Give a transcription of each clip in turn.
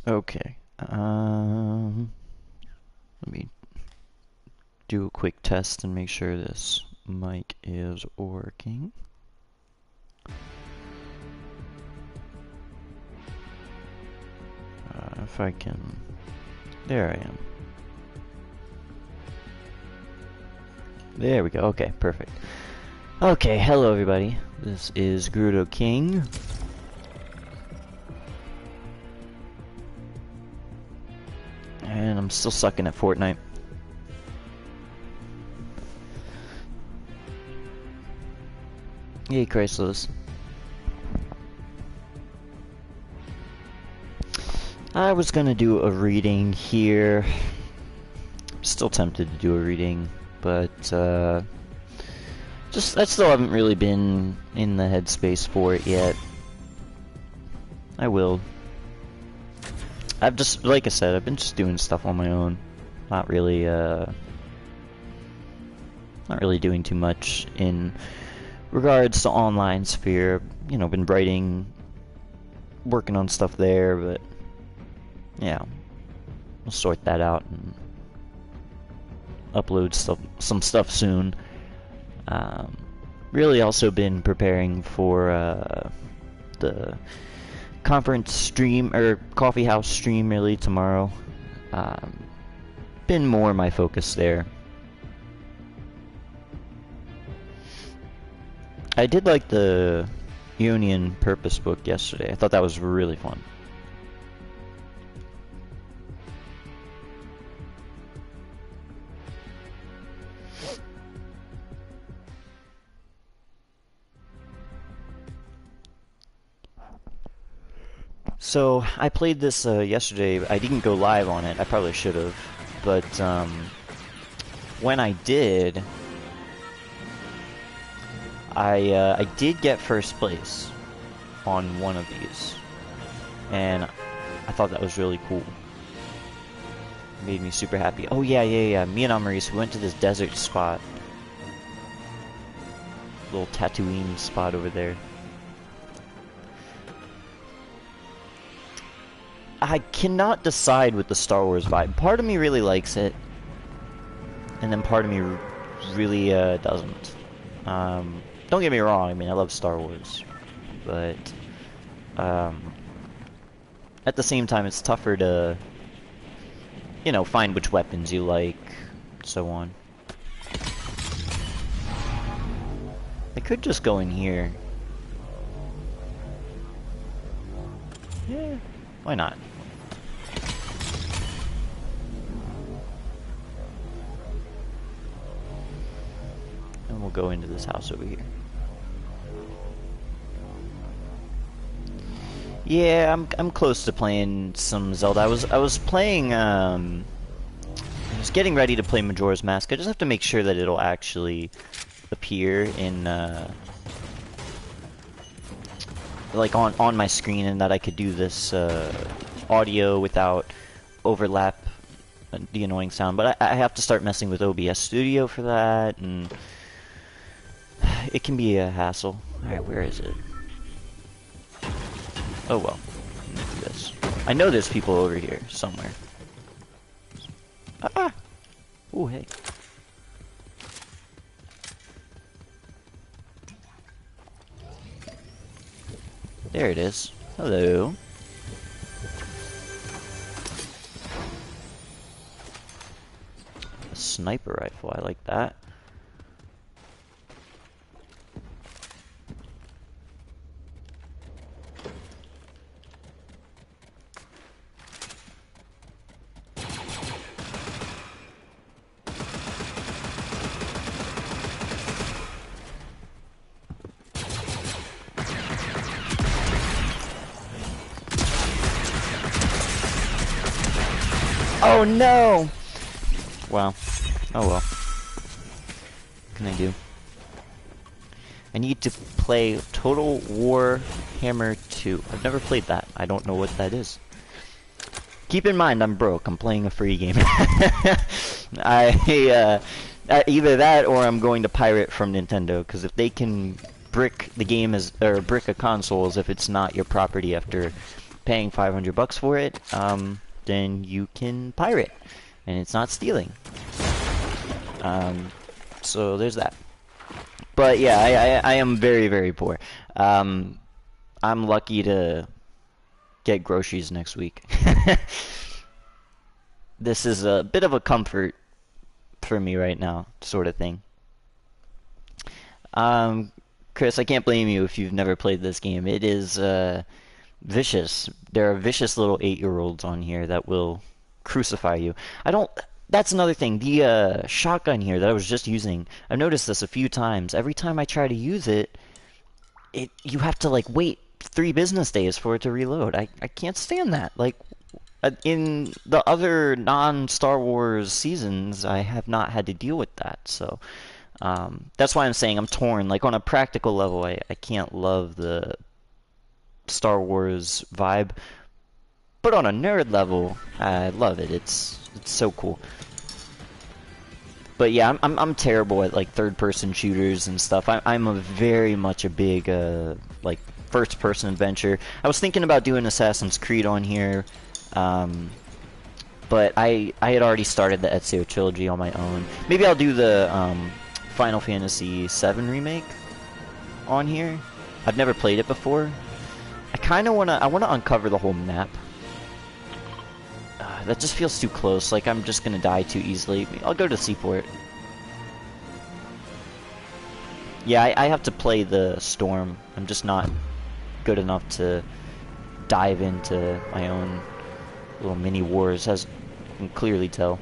Okay. Let me do a quick test and make sure this mic is working. If I can... There I am. There we go. Okay, perfect. Okay, hello everybody. This is Gerudo King. And I'm still sucking at Fortnite. Yay, Chrysler. I was gonna do a reading here. Still tempted to do a reading, but I still haven't really been in the headspace for it yet. I will. I've just, like I said, I've been just doing stuff on my own. Not really doing too much in regards to online sphere. You know, been writing, working on stuff there, but yeah, we'll sort that out and upload some stuff soon. Really also been preparing for the conference stream, or coffee house stream really tomorrow. Been more my focus there. I did like the Union Purpose book yesterday. I thought that was really fun. So I played this yesterday. I didn't go live on it. I probably should have, but when I did, I did get first place on one of these, and I thought that was really cool. Made me super happy. Oh yeah. Me and Amaris, we went to this desert spot, little Tatooine spot over there. I cannot decide with the Star Wars vibe. Part of me really likes it, and then part of me really doesn't. Don't get me wrong, I mean, I love Star Wars, but at the same time, it's tougher to, you know, find which weapons you like, so on. I could just go in here. Yeah, why not? And we'll go into this house over here. Yeah, I'm close to playing some Zelda. I was playing I was getting ready to play Majora's Mask. I just have to make sure that it'll actually appear in like on my screen, and that I could do this audio without overlap, the annoying sound. But I have to start messing with OBS Studio for that, and it can be a hassle. Alright, where is it? Oh well. Let me do this. I know there's people over here somewhere. Ah! Oh, hey. There it is. Hello. A sniper rifle, I like that. Oh no! Wow. Oh well. What can I do? I need to play Total War Hammer 2. I've never played that. I don't know what that is. Keep in mind, I'm broke. I'm playing a free game. Either that or I'm going to pirate from Nintendo, because if they can brick the game as, or brick a console as if it's not your property after paying 500 bucks for it, then you can pirate, and it's not stealing. So there's that. But yeah, I am very, very poor. I'm lucky to get groceries next week. This is a bit of a comfort for me right now, sort of thing. Chris, I can't blame you if you've never played this game. It is vicious. There are vicious little 8-year-olds on here that will crucify you. I don't. That's another thing. The shotgun here that I was just using, I've noticed this a few times. Every time I try to use it, you have to like wait 3 business days for it to reload. I can't stand that. Like in the other non-Star Wars seasons, I have not had to deal with that. So that's why I'm saying I'm torn. Like on a practical level, I can't love the Star Wars vibe, but on a nerd level, I love it. It's so cool. But yeah, I'm terrible at like third-person shooters and stuff. I'm a very much a big like first-person adventure. I was thinking about doing Assassin's Creed on here, but I had already started the Ezio trilogy on my own. Maybe I'll do the Final Fantasy VII remake on here. I've never played it before. I kind of wanna uncover the whole map. That just feels too close, like I'm just gonna die too easily. I'll go to Seaport. Yeah, I have to play the Storm. I'm just not good enough to dive into my own little mini wars, as you can clearly tell.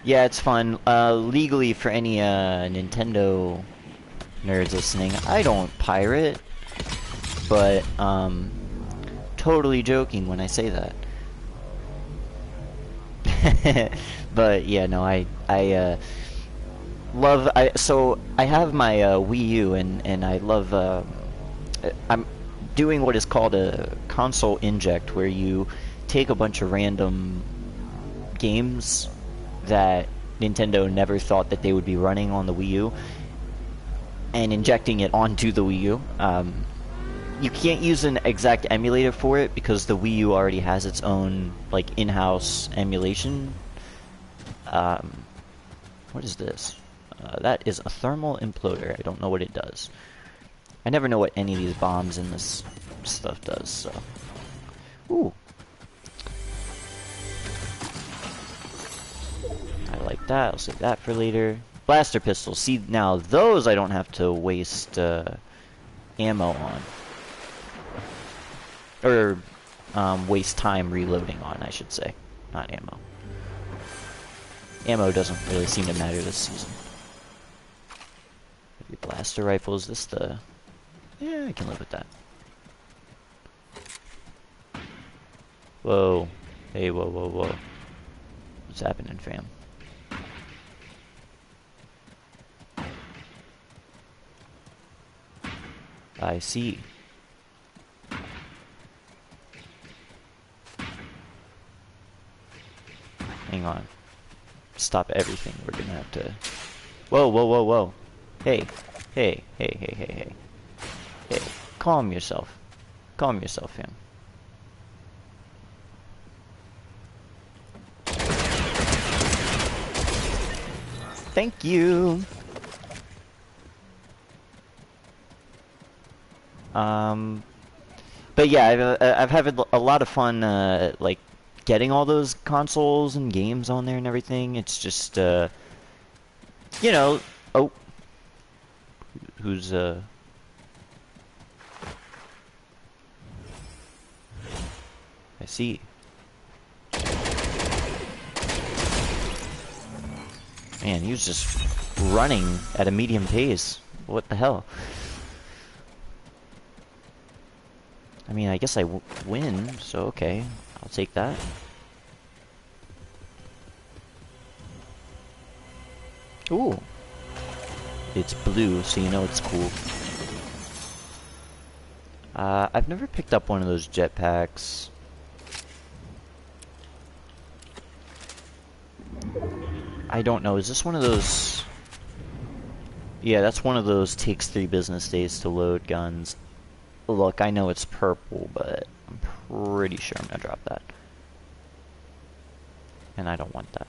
Yeah, it's fun. Legally, for any Nintendo nerds listening, I don't pirate. But, totally joking when I say that. But, yeah, no, I love, so, I have my, Wii U, and I love, I'm doing what is called a console inject, where you take a bunch of random games that Nintendo never thought that they would be running on the Wii U, and injecting it onto the Wii U. You can't use an exact emulator for it because the Wii U already has its own like in-house emulation. What is this? That is a thermal imploder. I don't know what it does. I never know what any of these bombs in this stuff does, so. Ooh. I like that. I'll save that for later. Blaster pistols. See, now those I don't have to waste ammo on. Or waste time reloading on, I should say. Not ammo. Ammo doesn't really seem to matter this season. Maybe blaster rifle, is this the... Yeah, I can live with that. Whoa. Hey, whoa, whoa, whoa. What's happening, fam? I see. Hang on. Stop everything. We're gonna have to... Whoa, whoa, whoa, whoa. Hey. Hey, hey, hey, hey, hey. Hey, calm yourself. Calm yourself, fam. Thank you. But yeah, I've had a lot of fun, like, getting all those consoles and games on there and everything. It's just, you know, oh, who's, I see. Man, he was just running at a medium pace. What the hell? I mean, I guess I win, so okay. I'll take that. Ooh. It's blue, so you know it's cool. I've never picked up one of those jetpacks. I don't know, is this one of those... Yeah, that's one of those takes 3 business days to load guns. Look, I know it's purple, but I'm pretty sure I'm gonna drop that. And I don't want that.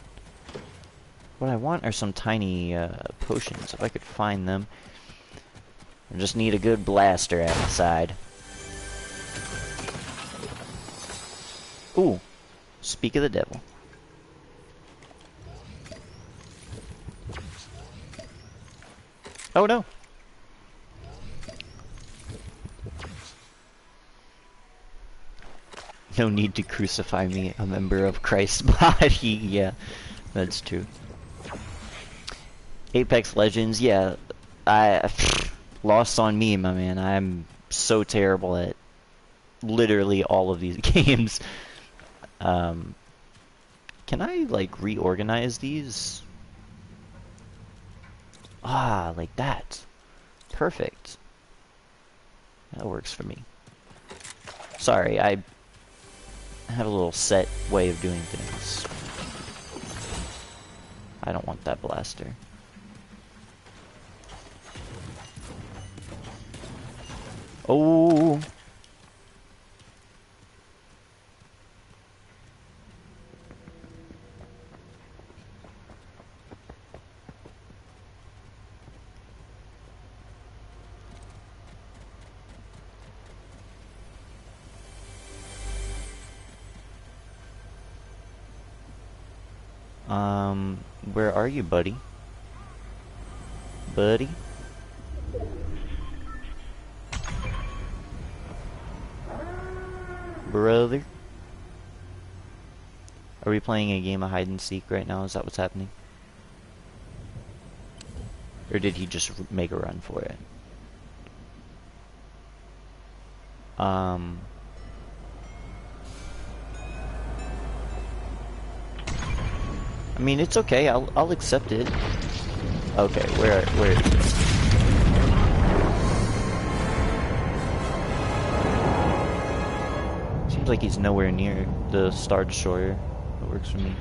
What I want are some tiny potions, if I could find them. I just need a good blaster at my side. Ooh, speak of the devil. Oh no! No need to crucify me, a member of Christ's body. Yeah, that's true. Apex Legends, yeah. Lost on me, my man. I'm so terrible at literally all of these games. Can I, like, reorganize these? Ah, like that. Perfect. That works for me. Sorry, I have a little set way of doing things. I don't want that blaster. Oh! Where are you, buddy? Buddy? Brother? Are we playing a game of hide and seek right now? Is that what's happening? Or did he just make a run for it? I mean, it's okay. I'll accept it. Okay, where is it? Seems like he's nowhere near the Star Destroyer. That works for me.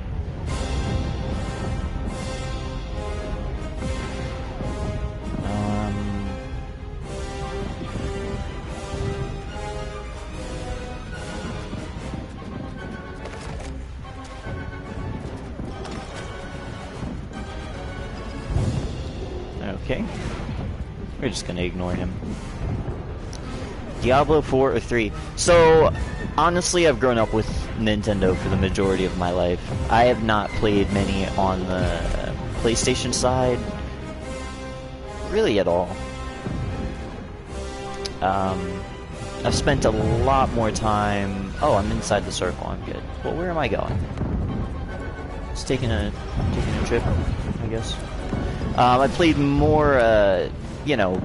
Okay. We're just gonna ignore him. Diablo 4 or 3. So, honestly, I've grown up with Nintendo for the majority of my life. I have not played many on the PlayStation side, really at all. I've spent a lot more time... Oh, I'm inside the circle, I'm good. Well, where am I going? Just taking a trip, I guess. I played more, you know,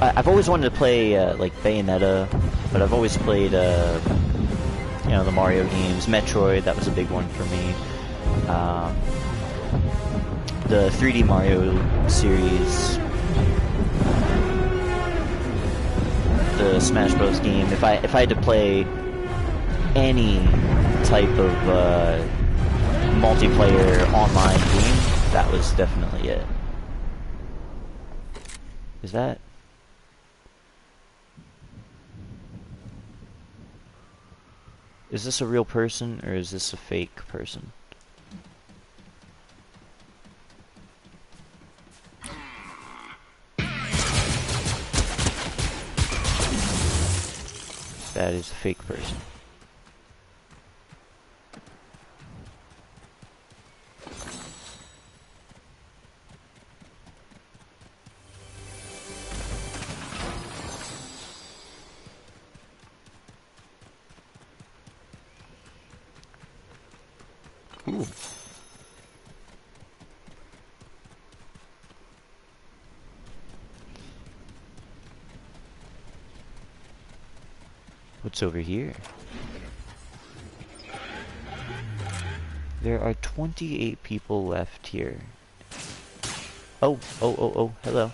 I've always wanted to play, like, Bayonetta, but I've always played, you know, the Mario games. Metroid, that was a big one for me. The 3D Mario series. The Smash Bros. Game. If I had to play any type of, multiplayer online game, that was definitely it. Is that? Is this a real person or is this a fake person? That is a fake person. Ooh. What's over here? There are 28 people left here. Oh, hello.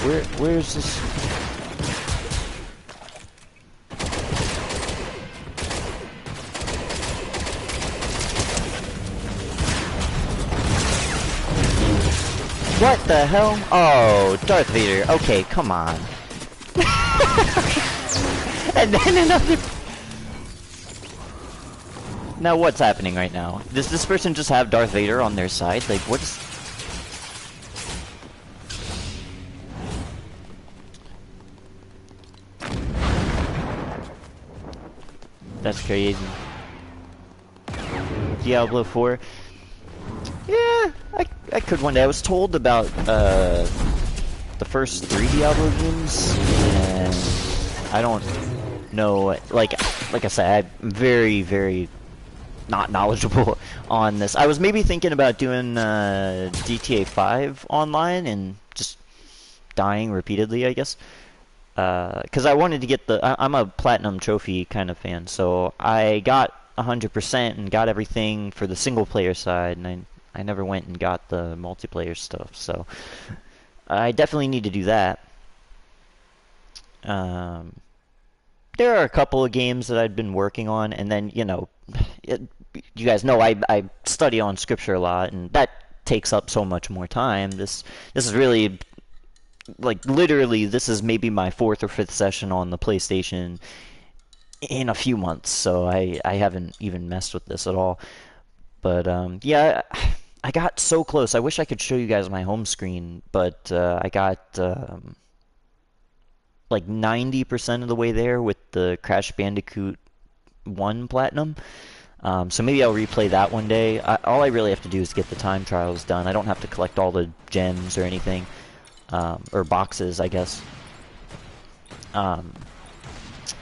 Where's this? What the hell? Oh, Darth Vader. Okay, come on. And then another... Now what's happening right now? Does this person just have Darth Vader on their side? Like, what is... That's crazy. Diablo 4. Yeah, I could one day. I was told about the first 3 Diablo games, and I don't know. Like I said, I'm very, very not knowledgeable on this. I was maybe thinking about doing GTA 5 online and just dying repeatedly, I guess. Because I wanted to get I'm a platinum trophy kind of fan, so I got 100% and got everything for the single player side, and I never went and got the multiplayer stuff, so I definitely need to do that. There are a couple of games that I'd been working on, and then, you know, you guys know I study on scripture a lot, and that takes up so much more time. This is really, like, literally, this is maybe my 4th or 5th session on the PlayStation in a few months, so I haven't even messed with this at all. But, yeah, I got so close. I wish I could show you guys my home screen, but I got like 90% of the way there with the Crash Bandicoot 1 Platinum. So maybe I'll replay that one day. All I really have to do is get the time trials done. I don't have to collect all the gems or anything. Or boxes, I guess. And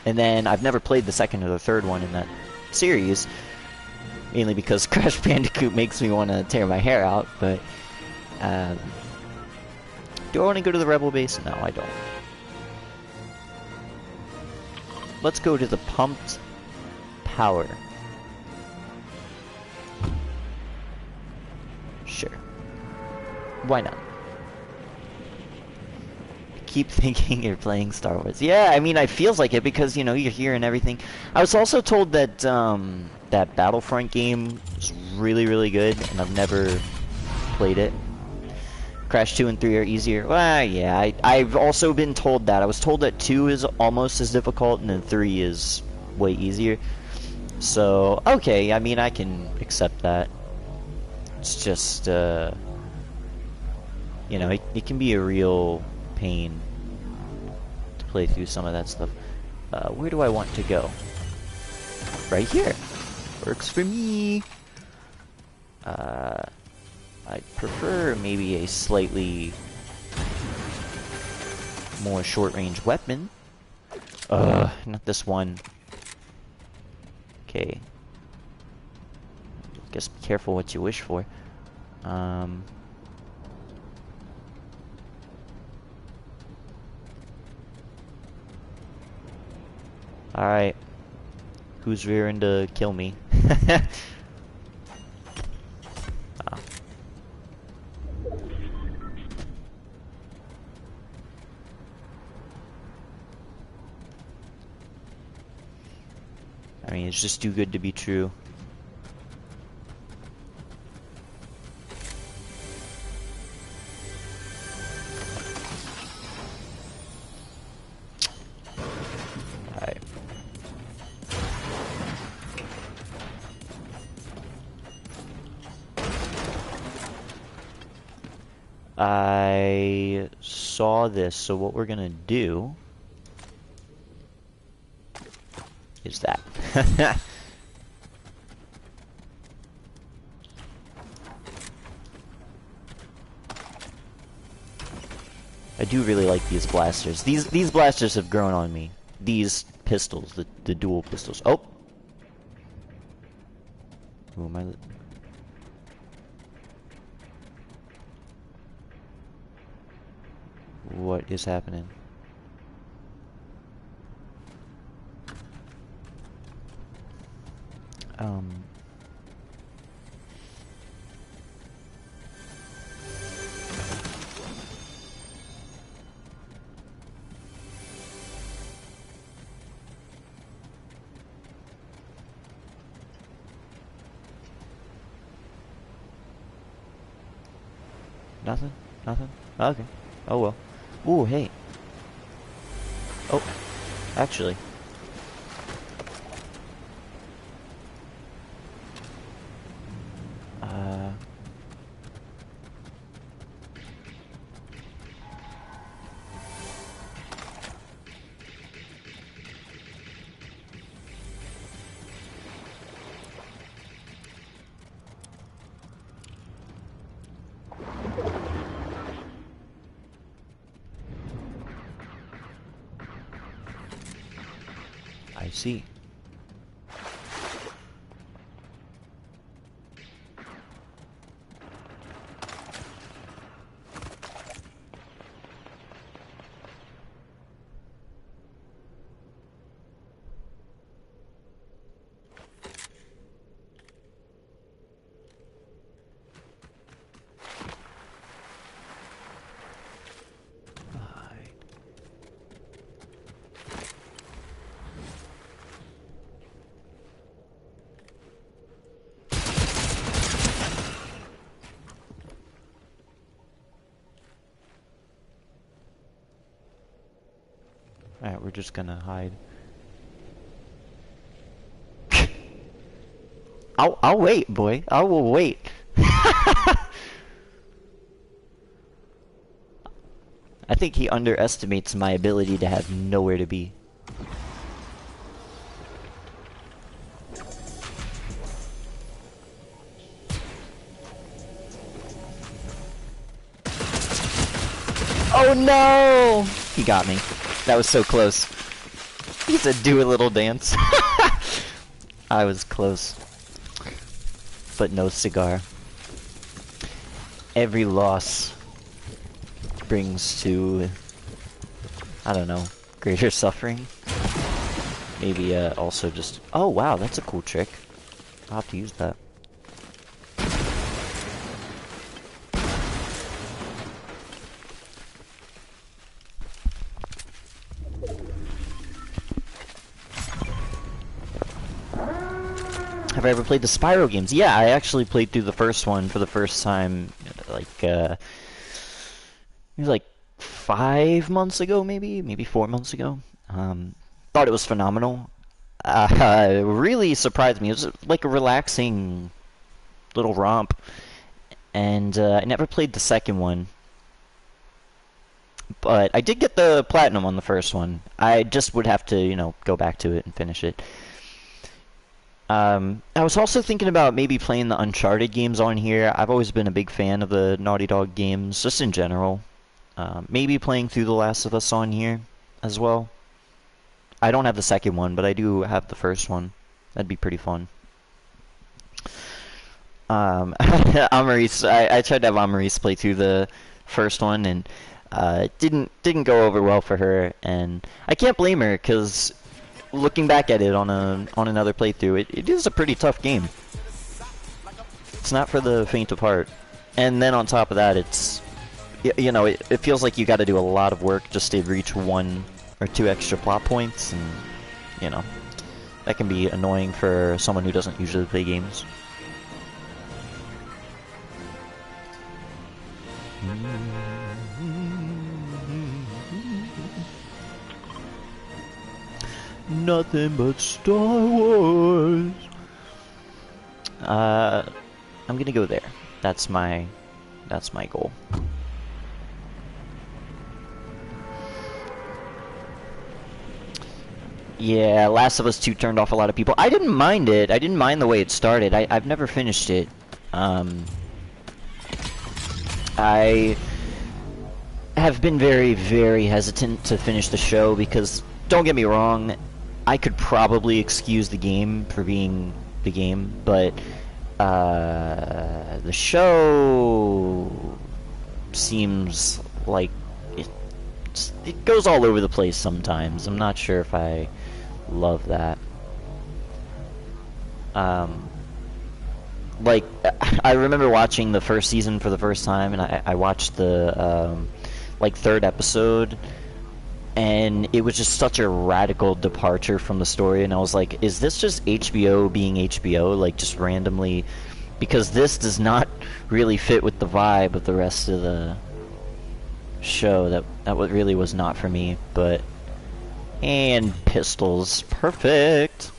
then I've never played the 2nd or the 3rd one in that series. Mainly because Crash Bandicoot makes me want to tear my hair out, but... do I want to go to the Rebel base? No, I don't. Let's go to the Pumped Power. Sure. Why not? Keep thinking you're playing Star Wars. Yeah, I mean, it feels like it because, you know, you're here and everything. I was also told that that Battlefront game is really, really good, and I've never played it. Crash 2 and 3 are easier. Well, yeah, I've also been told that. I was told that 2 is almost as difficult, and then 3 is way easier. So, okay, I mean, I can accept that. It's just, you know, it can be a real pain to play through some of that stuff. Where do I want to go? Right here. Works for me. I prefer maybe a slightly more short-range weapon. Not this one. Okay. Guess be careful what you wish for. Alright. Who's rearing to kill me? Oh. I mean, it's just too good to be true. Alright. I saw this, so what we're gonna do is that. I do really like these blasters. These blasters have grown on me. These pistols, the dual pistols. Oh! Who am I? What is happening? Nothing? Nothing? Okay. Oh well. Ooh, hey. Oh, actually. I see. Alright, we're just gonna hide. I'll wait, boy. I will wait. I think he underestimates my ability to have nowhere to be. Oh no! He got me. That was so close. He said do a little dance. I was close. But no cigar. Every loss brings to, I don't know, greater suffering. Maybe also just, oh wow, that's a cool trick. I'll have to use that. Have I ever played the Spyro games? Yeah, I actually played through the first one for the first time, like, it was like 5 months ago, maybe 4 months ago. Thought it was phenomenal. Really surprised me. It was like a relaxing little romp, and I never played the second one. But I did get the platinum on the first one. I just would have to, you know, go back to it and finish it. I was also thinking about maybe playing the Uncharted games on here. I've always been a big fan of the Naughty Dog games, just in general. Maybe playing through The Last of Us on here as well. I don't have the second one, but I do have the first one. That'd be pretty fun. Amaris, I tried to have Amaris play through the first one, and it didn't go over well for her, and I can't blame her, because looking back at it on another playthrough, it is a pretty tough game. It's not for the faint of heart. And then on top of that, it's, you know, it feels like you got to do a lot of work just to reach 1 or 2 extra plot points, and you know, that can be annoying for someone who doesn't usually play games. Nothing but Star Wars. I'm gonna go there. That's my goal. Yeah, Last of Us 2 turned off a lot of people. I didn't mind it. I didn't mind the way it started. I've never finished it. I have been very, very hesitant to finish the show because, don't get me wrong, I could probably excuse the game for being the game, but the show seems like it goes all over the place sometimes. I'm not sure if I love that. Like, I remember watching the first season for the first time, and I watched the like 3rd episode, and it was just such a radical departure from the story, and I was like, is this just HBO being HBO, like just randomly because this does not really fit with the vibe of the rest of the show. That really was not for me, but... And pistols. Perfect!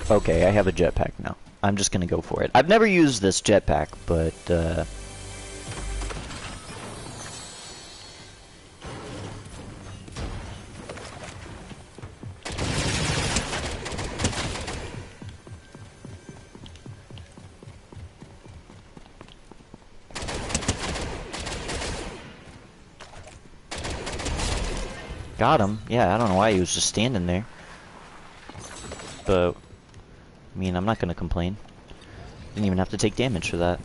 Okay, I have a jetpack now. I'm just gonna go for it. I've never used this jetpack, but, got him. Yeah, I don't know why he was just standing there. But, I mean, I'm not gonna complain. Didn't even have to take damage for that.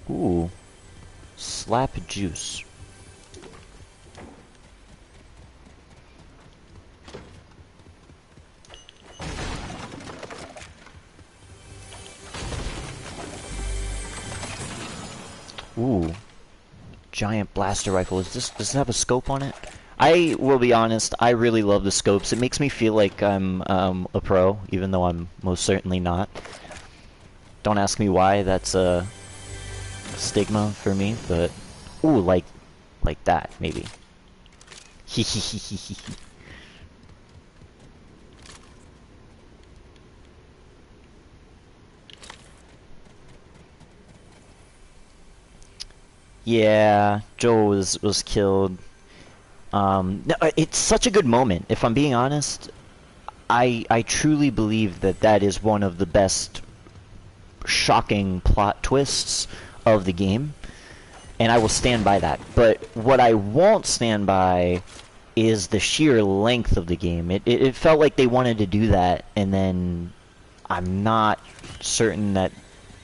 Ooh. Slap juice. Ooh. Giant blaster rifle. Does it have a scope on it? I will be honest, I really love the scopes. It makes me feel like I'm a pro, even though I'm most certainly not. Don't ask me why, that's a stigma for me, but... Ooh, like that, maybe. Yeah, Joel was killed. No, it's such a good moment. If I'm being honest, I truly believe that that is one of the best shocking plot twists of the game, and I will stand by that. But what I won't stand by is the sheer length of the game. It felt like they wanted to do that, and then I'm not certain that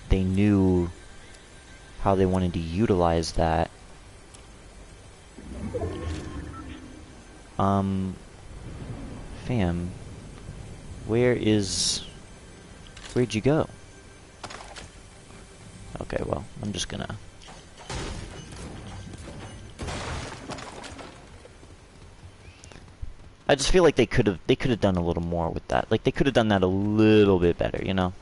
they knew how they wanted to utilize that. Fam, where'd you go? Okay, well, I'm just gonna... I just feel like they could have done a little more with that. Like, they could have done that a little bit better, you know?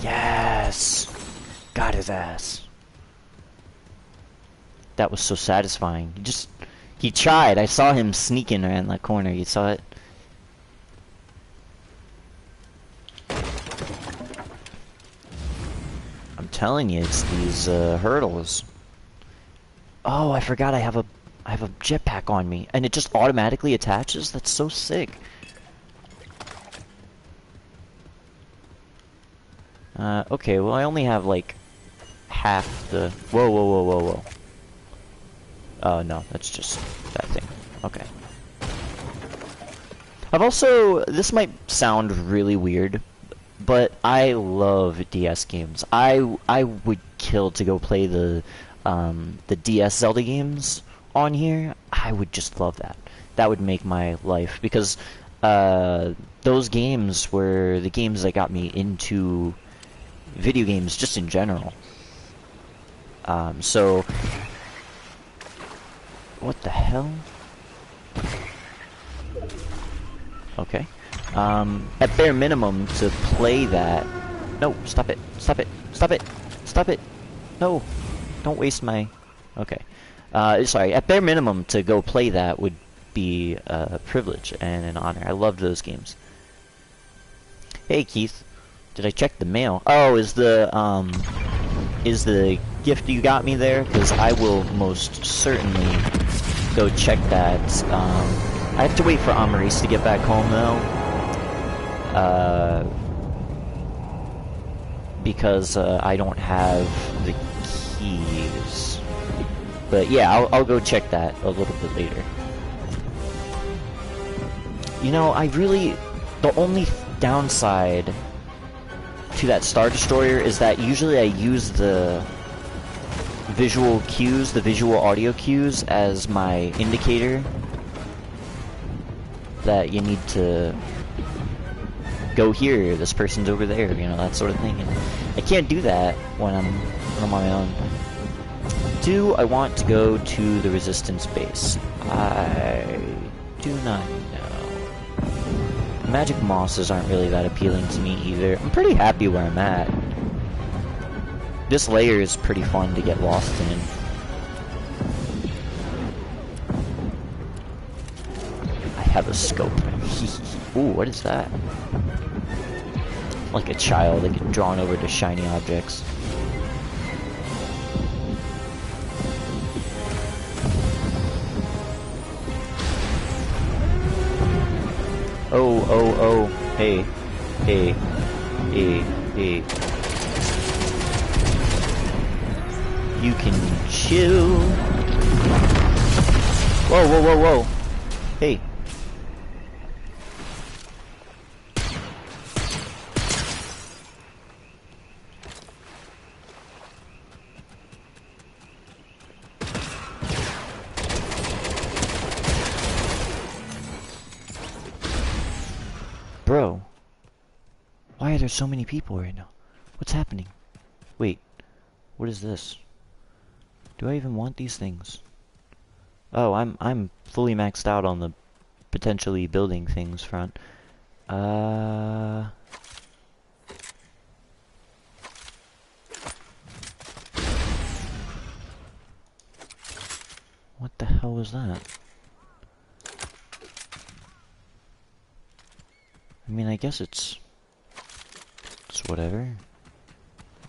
Yes! Got his ass. That was so satisfying. He tried. I saw him sneaking around that corner. You saw it? I'm telling you, it's these hurdles. Oh, I forgot I have a jetpack on me, and it just automatically attaches? That's so sick. Okay, well I only have like half the... Whoa, whoa, whoa, whoa, whoa. Oh, no, that's just that thing. Okay. I've also... This might sound really weird, but I love DS games. I would kill to go play the DS Zelda games on here. I would just love that. That would make my life, because those games were the games that got me into video games just in general. So... What the hell? Okay. At bare minimum, to play that... No, stop it. Stop it. Stop it. Stop it. No. Don't waste my... Okay. Sorry. At bare minimum, to go play that would be a privilege and an honor. I loved those games. Hey, Keith. Did I check the mail? Oh, is the gift you got me there? Because I will most certainly go check that. I have to wait for Amaris to get back home, though. Because I don't have the keys. But yeah, I'll go check that a little bit later. You know, the only downside to that Star Destroyer is that usually I use the visual cues, the visual audio cues, as my indicator that you need to go here, this person's over there, you know, that sort of thing. And I can't do that when I'm on my own. Do I want to go to the resistance base? I do not know. Magic mosses aren't really that appealing to me either. I'm pretty happy where I'm at. This layer is pretty fun to get lost in. I have a scope. Ooh, what is that? Like a child, they get drawn over to shiny objects. Oh, oh, oh, hey, hey, hey, hey. You can chill. Whoa, whoa, whoa, whoa. Hey. Bro, why are there so many people right now? What's happening? Wait, what is this? Do I even want these things? Oh, I'm fully maxed out on the potentially building things front. What the hell was that? I mean, I guess it's whatever.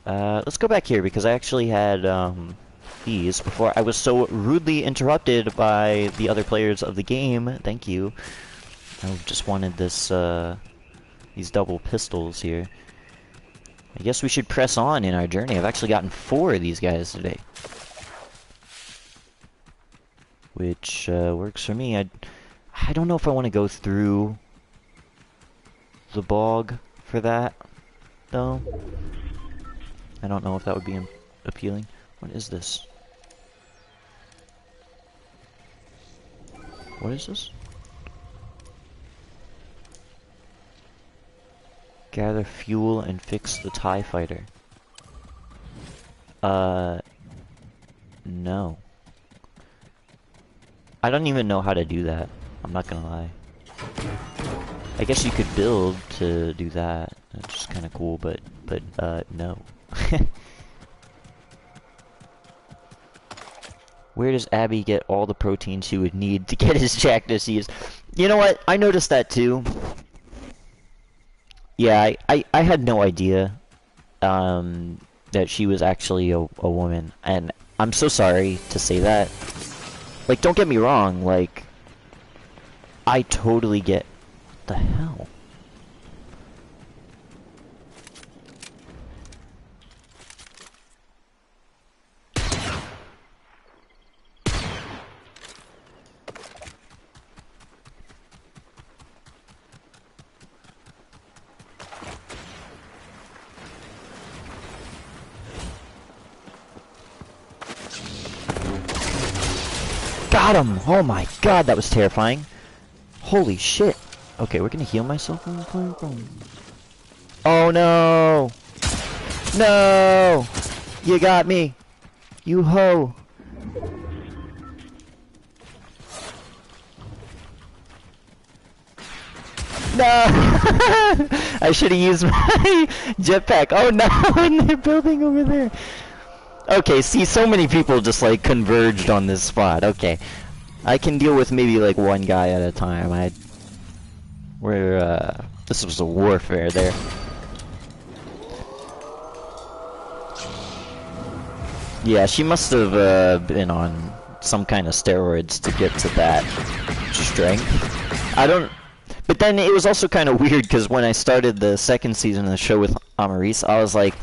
Let's go back here because I actually had these before I was so rudely interrupted by the other players of the game. Thank you. I just wanted this these double pistols here. I guess we should press on in our journey. I've actually gotten 4 of these guys today, which works for me. I don't know if I want to go through the bog for that, though. I don't know if that would be appealing. What is this? What is this? Gather fuel and fix the TIE fighter. No. I don't even know how to do that. I'm not gonna lie. I guess you could build to do that. That's just kind of cool, but no. Where does Abby get all the protein she would need to get his Jack disease? You know what? I noticed that too. Yeah, I had no idea that she was actually a woman, and I'm so sorry to say that. Like, don't get me wrong, like, I totally get... What the hell? Got him! Oh my god, that was terrifying. Holy shit. Okay, we're gonna heal myself. Oh no! No! You got me! You ho! No! I should have used my jetpack. Oh no! And they're building over there. Okay, see, so many people just like converged on this spot. Okay, I can deal with maybe like one guy at a time. This was a warfare there. Yeah, she must have been on some kind of steroids to get to that strength. I don't. But then it was also kind of weird because when I started the second season of the show with Amaris, I was like,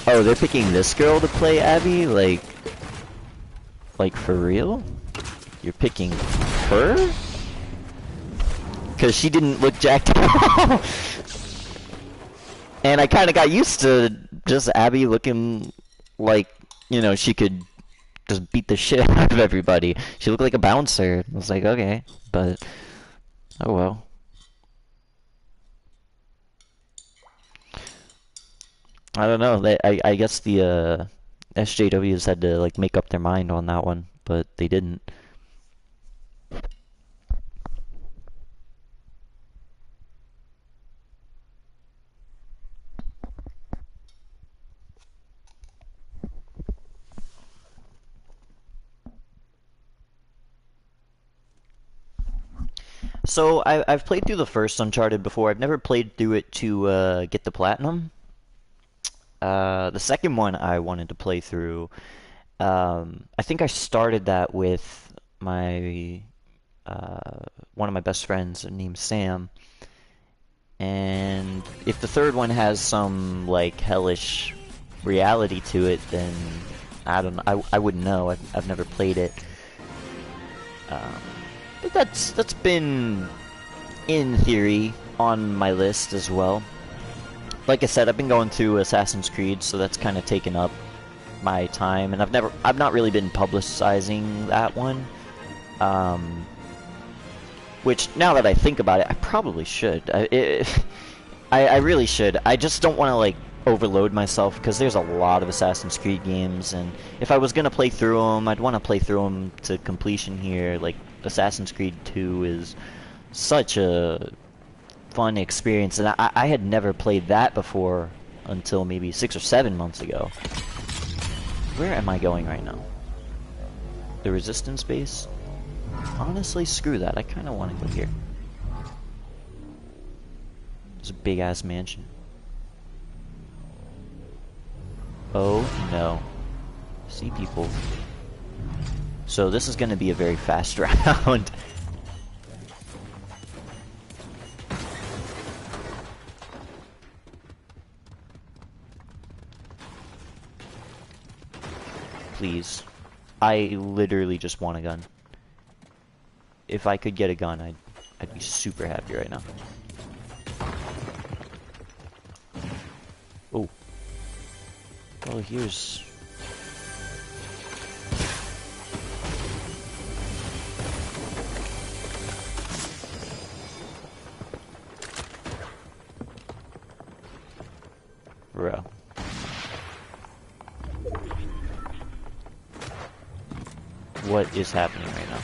oh, they're picking this girl to play Abby? Like for real? You're picking her? Because she didn't look jacked at all. And I kind of got used to just Abby looking like you know, she could just beat the shit out of everybody. She looked like a bouncer. I was like, okay, but oh well. I don't know. I guess the SJWs had to like make up their mind on that one, but they didn't. So I've played through the first Uncharted before. I've never played through it to get the platinum. The second one I wanted to play through. I think I started that with my one of my best friends named Sam. And if the third one has some like hellish reality to it, then I don't know. I wouldn't know. I've never played it. Um, but that's been in theory on my list as well. Like I said, I've been going through Assassin's Creed, so that's kind of taken up my time, and I've not really been publicizing that one. Which now that I think about it, I probably should. I really should. I just don't want to like overload myself because there's a lot of Assassin's Creed games, and if I was gonna play through them, I'd want to play through them to completion here. Like Assassin's Creed 2 is such a fun experience, and I had never played that before until maybe 6 or 7 months ago. Where am I going right now? The Resistance base? Honestly, screw that. I kind of want to go here. There's a big-ass mansion. Oh, no. See people. So this is going to be a very fast round. Please. I literally just want a gun. If I could get a gun, I'd be super happy right now. Oh. Well, here's... Bro. What is happening right now?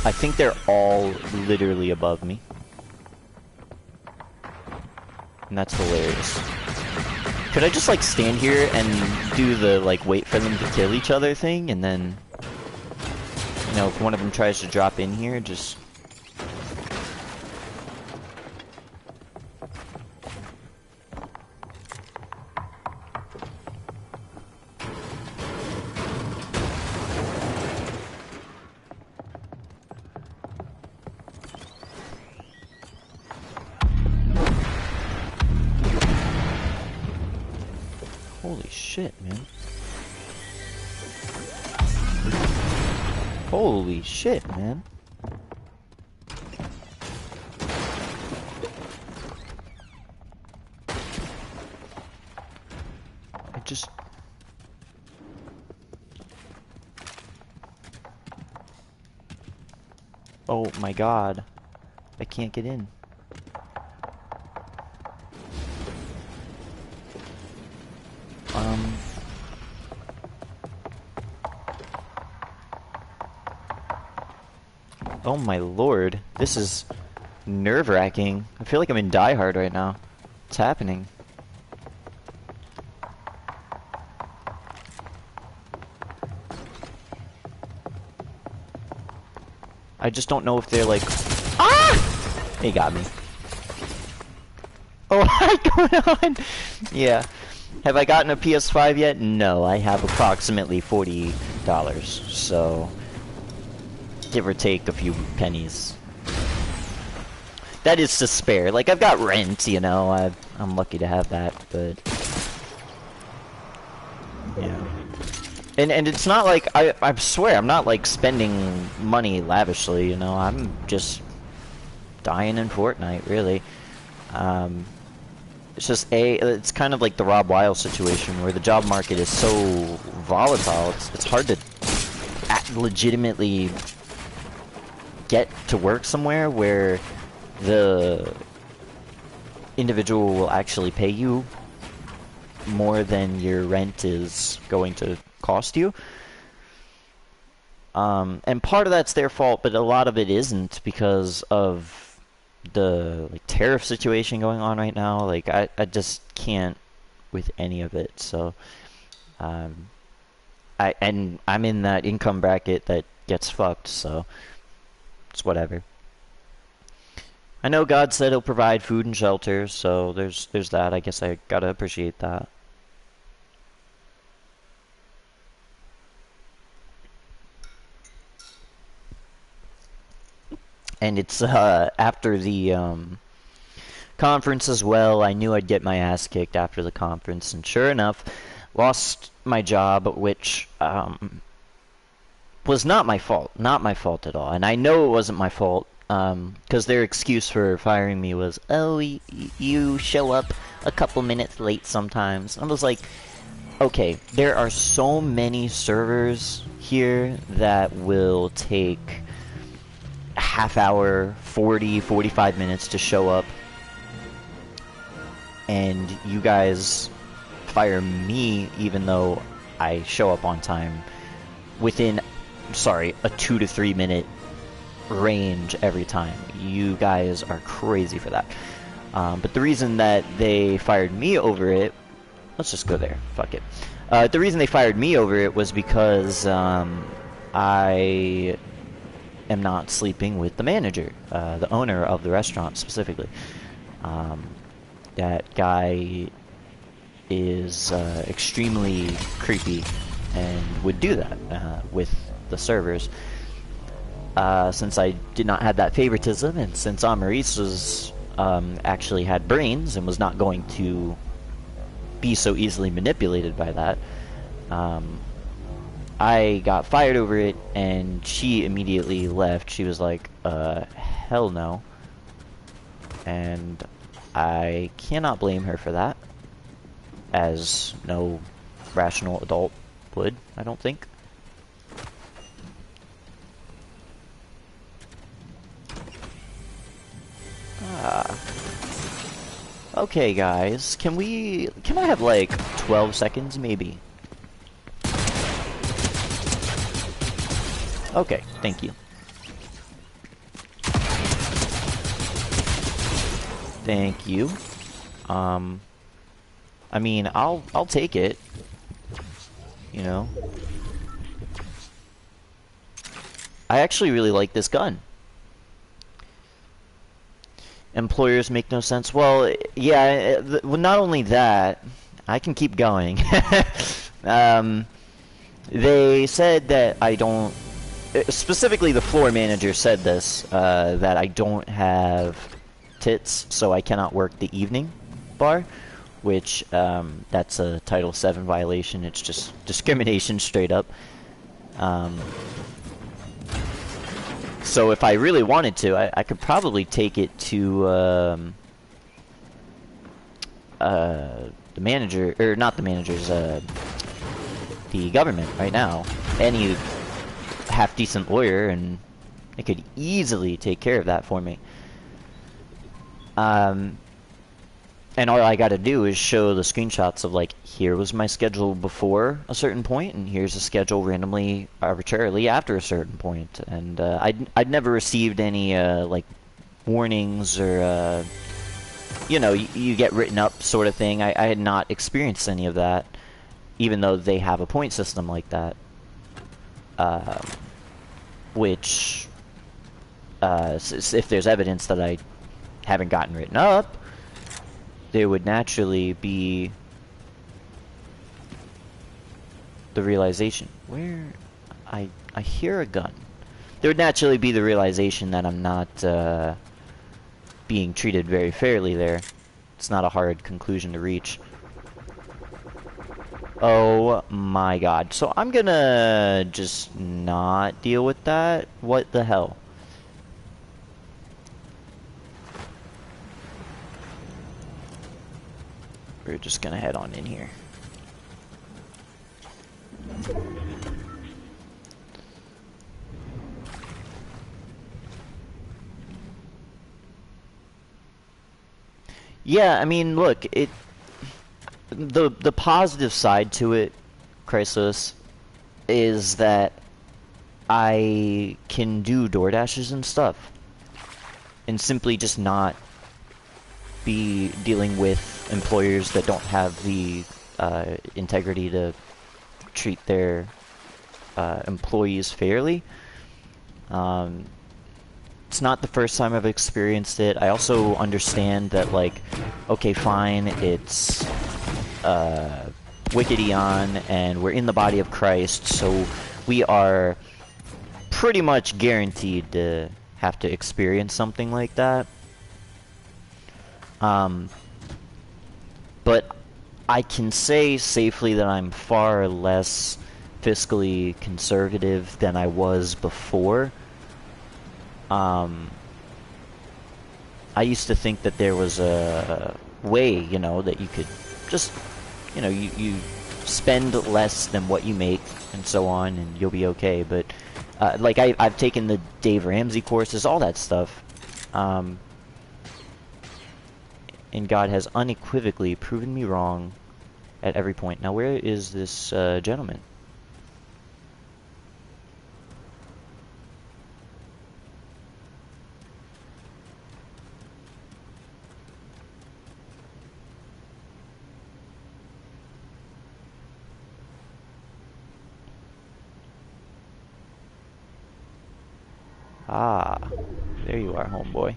I think they're all literally above me. And that's hilarious. Could I just like stand here and do the like wait for them to kill each other thing, and then, you know, if one of them tries to drop in here, just... Holy shit, man. Holy shit, man. I just... Oh my god. I can't get in. Oh my lord, this is nerve-wracking. I feel like I'm in Die Hard right now. What's happening? I just don't know if they're like... Ah! They got me. Oh, what's going on? Yeah. Have I gotten a PS5 yet? No, I have approximately $40, so... give or take a few pennies. That is to spare. Like, I've got rent, you know, I'm lucky to have that, but... yeah. And it's not like, I swear, I'm not, like, spending money lavishly, you know, I'm just dying in Fortnite, really. It's just it's kind of like the Rob Weil situation where the job market is so volatile. It's hard to legitimately get to work somewhere where the individual will actually pay you more than your rent is going to cost you. And part of that's their fault, but a lot of it isn't because of the tariff situation going on right now. Like I just can't with any of it. So I'm in that income bracket that gets fucked, so it's whatever. I know God said he'll provide food and shelter, so there's that. I guess I gotta appreciate that. And it's after the conference as well. I knew I'd get my ass kicked after the conference, and sure enough, lost my job, which was not my fault. Not my fault at all. And I know it wasn't my fault, because their excuse for firing me was, oh, you show up a couple minutes late sometimes. I was like, okay, there are so many servers here that will take a half hour, 45 minutes to show up, and you guys fire me even though I show up on time within, sorry, a 2 to 3 minute range every time. You guys are crazy for that. But the reason that they fired me over it, let's just go there, fuck it. The reason they fired me over it was because I am not sleeping with the manager, the owner of the restaurant specifically. That guy is extremely creepy and would do that with the servers. Since I did not have that favoritism, and since Amaris was actually had brains and was not going to be so easily manipulated by that, I got fired over it, and she immediately left. She was like, hell no. And I cannot blame her for that, as no rational adult would, I don't think. Okay, guys, can I have like 12 seconds, maybe? Okay, thank you. Thank you. I mean, I'll take it. You know. I actually really like this gun. Employers make no sense. Well, yeah, well, not only that, I can keep going. They said that I don't, specifically the floor manager said this, that I don't have tits, so I cannot work the evening bar, which that's a Title VII violation. It's just discrimination straight up. So if I really wanted to, I could probably take it to the manager, or not the managers, the government right now. Any half-decent lawyer, and they could easily take care of that for me. And all I gotta do is show the screenshots of, like, here was my schedule before a certain point, and here's a schedule randomly, arbitrarily after a certain point. And I'd never received any, like, warnings or, you know, you get written up sort of thing. I had not experienced any of that, even though they have a point system like that. Which, if there's evidence that I haven't gotten written up, there would naturally be the realization where I hear a gun. There would naturally be the realization that I'm not being treated very fairly there. It's not a hard conclusion to reach. Oh my god. So I'm gonna just not deal with that? What the hell? we're just gonna head on in here. Yeah, I mean, look, the positive side to it, Chrysalis, is that I can do DoorDashes and stuff, and simply just not be dealing with employers that don't have the integrity to treat their employees fairly. It's not the first time I've experienced it. I also understand that, like, okay, fine, it's Wicked Eon, and we're in the body of Christ, so we are pretty much guaranteed to have to experience something like that. But I can say safely that I'm far less fiscally conservative than I was before. I used to think that there was a way, you know, that you could just, you know, you spend less than what you make and so on, and you'll be okay. But like I've taken the Dave Ramsey courses, all that stuff, and God has unequivocally proven me wrong at every point. Now, where is this gentleman? Ah, there you are, homeboy.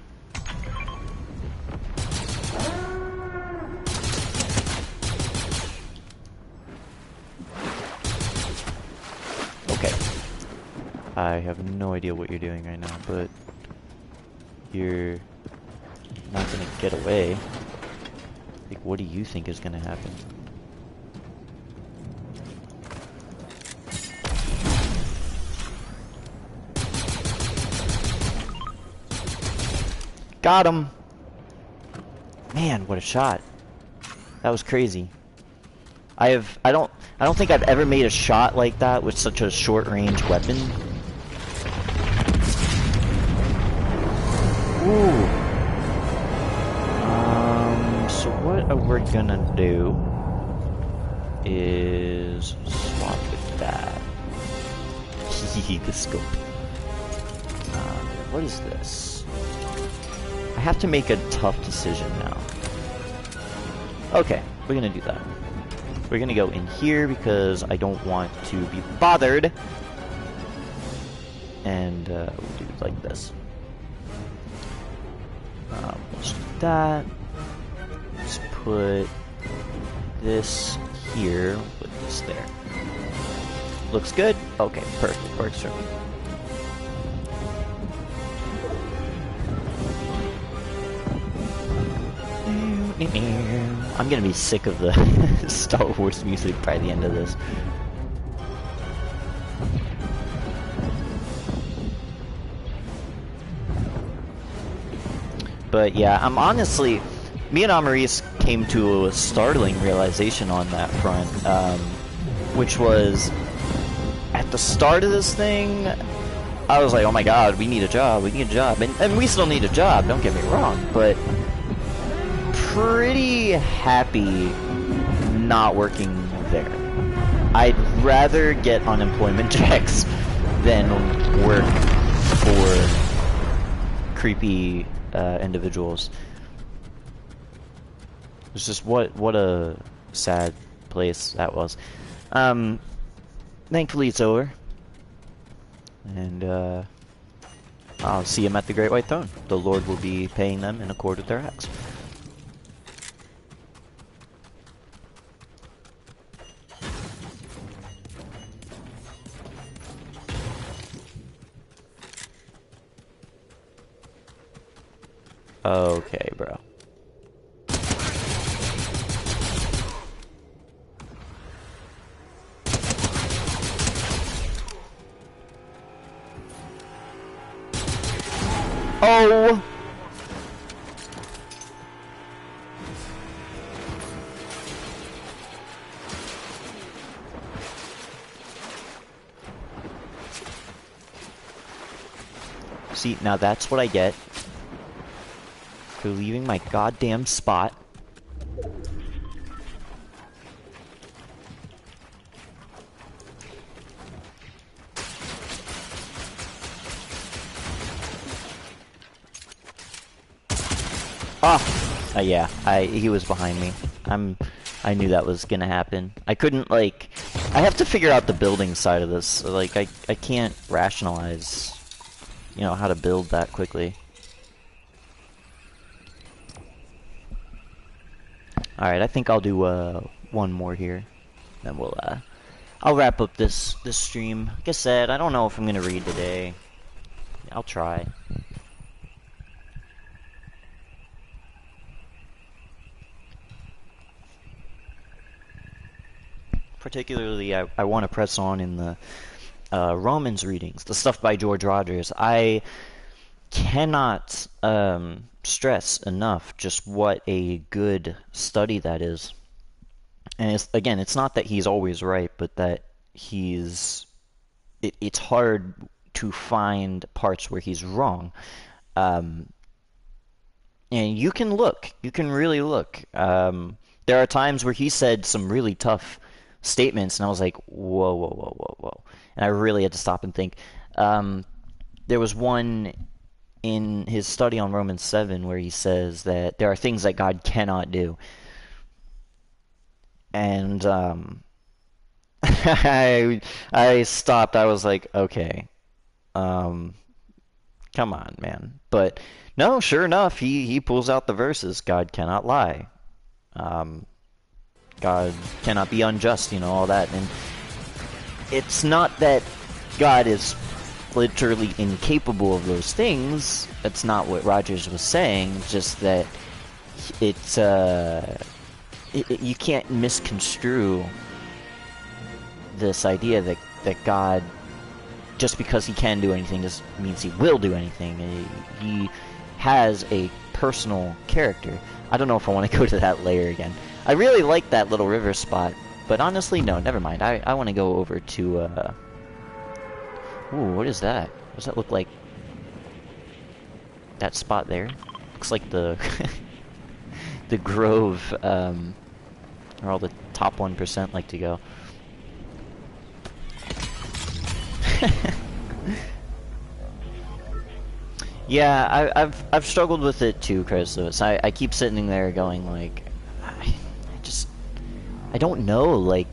Okay. I have no idea what you're doing right now, but you're not gonna get away. Like, what do you think is gonna happen? Got him! Man, what a shot. That was crazy. I don't think I've ever made a shot like that with such a short-range weapon. Ooh. So what we're gonna do is swap with that. The scope. What is this? I have to make a tough decision now. Okay, we're gonna do that. We're gonna go in here because I don't want to be bothered. And we'll do it like this. Let's do that. Let's put this here. Put this there. Looks good? Okay, perfect. Works for me. I'm gonna be sick of the Star Wars music by the end of this. But yeah, I'm honestly, me and Amaris came to a startling realization on that front, which was, at the start of this thing, I was like, oh my god, we need a job, and we still need a job, don't get me wrong, but pretty happy not working there. I'd rather get unemployment checks than work for creepy individuals. It's just what a sad place that was. Thankfully it's over, and I'll see him at the Great White Throne. The Lord will be paying them in accord with their acts. Okay, bro. Oh! See, now that's what I get for leaving my goddamn spot. Ah! Yeah, he was behind me. I knew that was gonna happen. I couldn't, like... I have to figure out the building side of this. Like, I can't rationalize, you know, how to build that quickly. Alright, I think I'll do, one more here. Then we'll, I'll wrap up this stream. Like I said, I don't know if I'm gonna read today. I'll try. Particularly, I want to press on in the Romans readings, the stuff by George Rogers. I cannot stress enough just what a good study that is. And again, it's not that he's always right, but that it's hard to find parts where he's wrong. And you can really look. There are times where he said some really tough statements, and I was like, whoa, whoa, whoa, whoa, whoa. And I really had to stop and think. There was one in his study on Romans 7 where he says that there are things that God cannot do. And I stopped. I was like, okay, come on, man. But no, sure enough, he pulls out the verses. God cannot lie. God cannot be unjust, you know, all that. And it's not that God is literally incapable of those things. That's not what Rogers was saying. Just that you can't misconstrue this idea that God, just because he can do anything, just means he will do anything. He has a personal character. I don't know if I want to go to that layer again. I really like that little river spot, but honestly, no, never mind. I want to go over to, ooh, what is that? Does that look like that spot there? Looks like the the grove, where all the top 1% like to go. Yeah, I've struggled with it too, Chris Lewis. I keep sitting there going like, I don't know, like,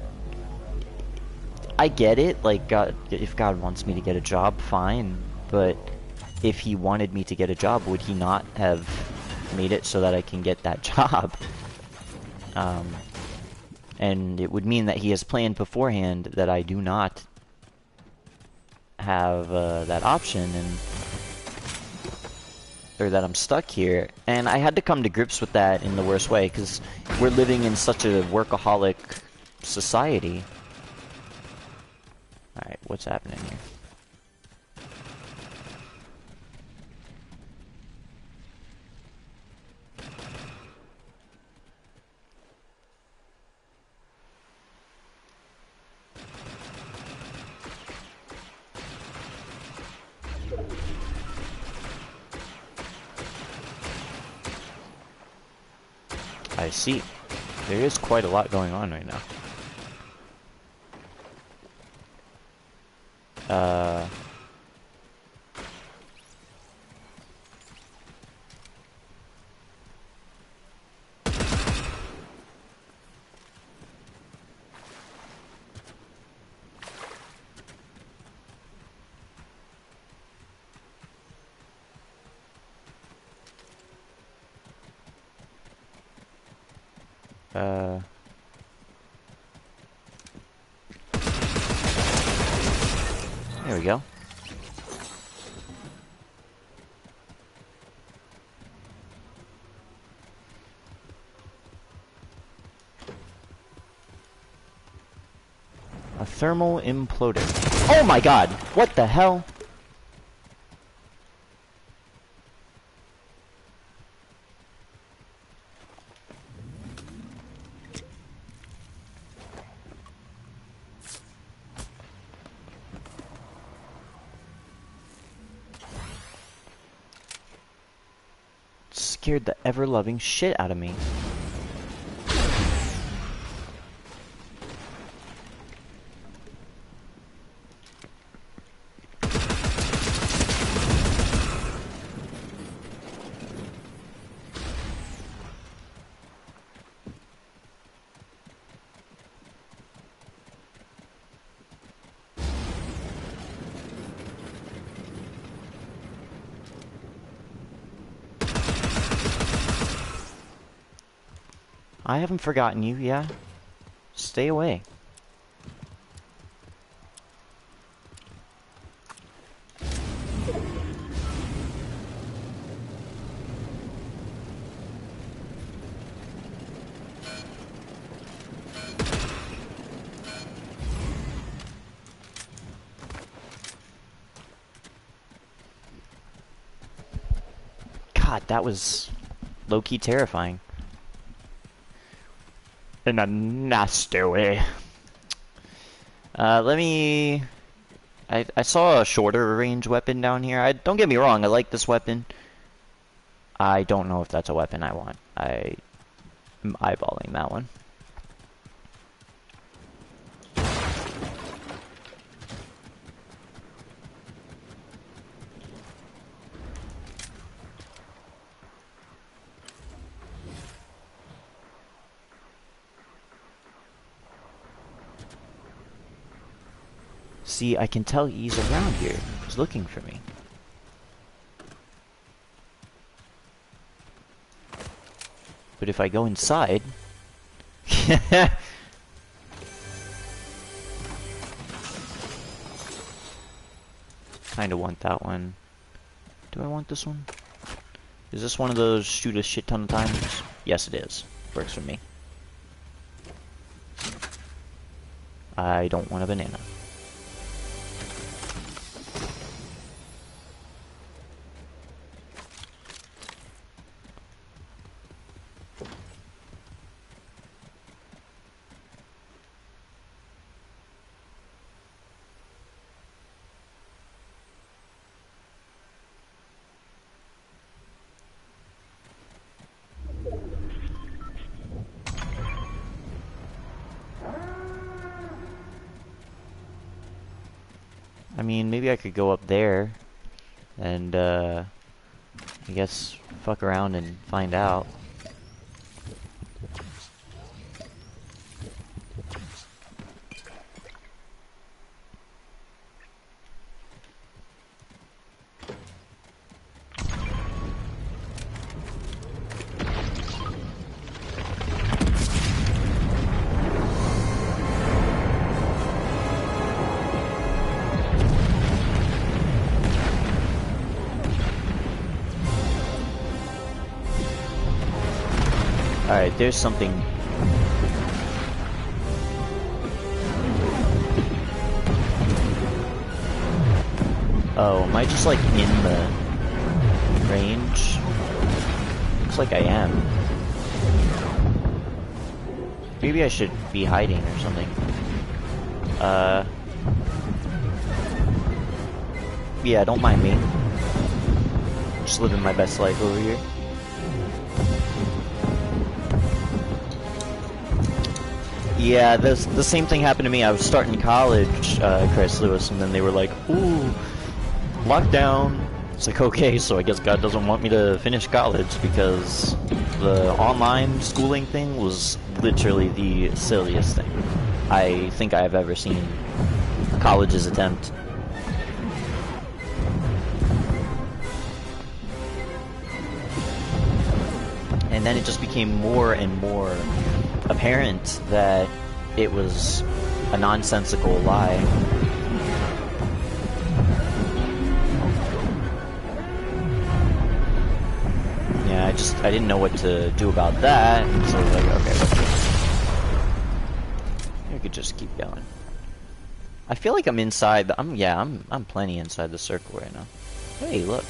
I get it, like, God, if God wants me to get a job, fine, but if he wanted me to get a job, would he not have made it so that I can get that job? And it would mean that he has planned beforehand that I do not have that option, or that I'm stuck here. And I had to come to grips with that in the worst way, because we're living in such a workaholic society. Alright, what's happening here? I see. There is quite a lot going on right now. There we go. A thermal imploder. Oh my god! What the hell? scared the ever-loving shit out of me. I haven't forgotten you, yeah? Stay away. God, that was low-key terrifying. In a nasty way. Let me... I saw a shorter range weapon down here. Don't get me wrong, I like this weapon. I don't know if that's a weapon I want. I'm eyeballing that one. See, I can tell he's around here. He's looking for me. But if I go inside... Kinda want that one. Do I want this one? Is this one of those shoot a shit ton of times? Yes, it is. Works for me. I don't want a banana. I mean, maybe I could go up there and, I guess, fuck around and find out. Alright, there's something. Oh, am I just like in the range? Looks like I am. Maybe I should be hiding or something. Yeah, don't mind me. Just living my best life over here. Yeah, the same thing happened to me. I was starting college, Chris Lewis, and then they were like, ooh, lockdown. It's like, okay, so I guess God doesn't want me to finish college because the online schooling thing was literally the silliest thing I think I've ever seen colleges attempt. And then it just became more and more apparent that it was a nonsensical lie. Yeah, I didn't know what to do about that, and so I was like, okay, I could just keep going. I feel like I'm inside the, I'm plenty inside the circle right now. Hey, look.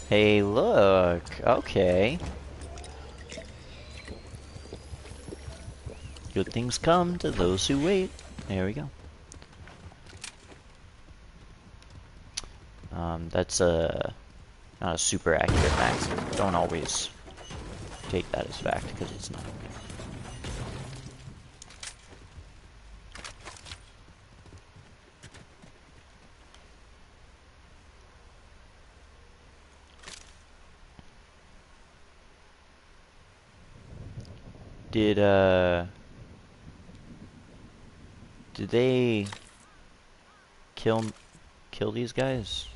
Hey, look. Okay. Good things come to those who wait. There we go. That's a not a super accurate maximum. Don't always take that as fact, because it's not. Did they kill these guys?